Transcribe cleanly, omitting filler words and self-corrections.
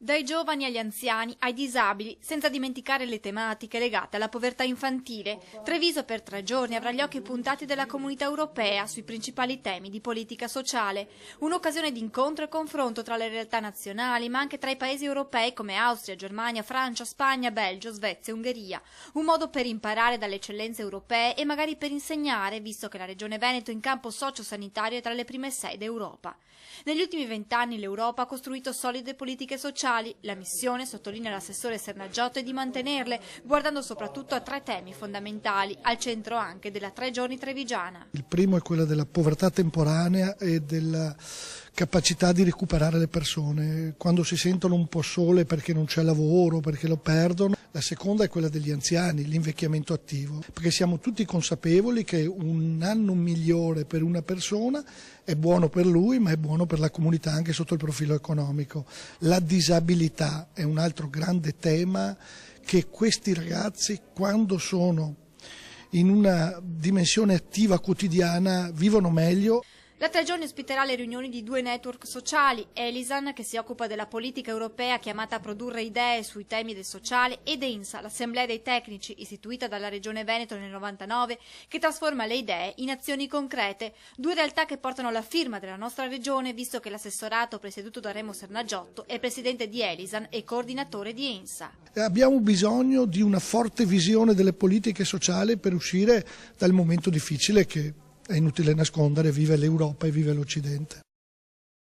Dai giovani agli anziani, ai disabili, senza dimenticare le tematiche legate alla povertà infantile. Treviso per 3 giorni avrà gli occhi puntati della Comunità Europea sui principali temi di politica sociale. Un'occasione di incontro e confronto tra le realtà nazionali, ma anche tra i paesi europei come Austria, Germania, Francia, Spagna, Belgio, Svezia e Ungheria. Un modo per imparare dalle eccellenze europee e magari per insegnare, visto che la Regione Veneto in campo socio-sanitario è tra le prime 6 d'Europa. Negli ultimi 20 anni l'Europa ha costruito solide politiche sociali. La missione, sottolinea l'assessore Sernaggiotto, è di mantenerle, guardando soprattutto a 3 temi fondamentali, al centro anche della 3 giorni trevigiana. Il primo è quello della povertà temporanea e della capacità di recuperare le persone quando si sentono un po' sole perché non c'è lavoro, perché lo perdono. La seconda è quella degli anziani, l'invecchiamento attivo, perché siamo tutti consapevoli che un anno migliore per una persona è buono per lui, ma è buono per la comunità anche sotto il profilo economico. La disabilità è un altro grande tema che questi ragazzi, quando sono in una dimensione attiva quotidiana, vivono meglio. La 3 giorni ospiterà le riunioni di 2 network sociali, Elisan, che si occupa della politica europea chiamata a produrre idee sui temi del sociale, ed ENSA, l'assemblea dei tecnici, istituita dalla Regione Veneto nel 99, che trasforma le idee in azioni concrete. 2 realtà che portano la firma della nostra regione, visto che l'assessorato presieduto da Remo Sernaggiotto è presidente di Elisan e coordinatore di ENSA. Abbiamo bisogno di una forte visione delle politiche sociali per uscire dal momento difficile che, è inutile nascondere, vive l'Europa e vive l'Occidente.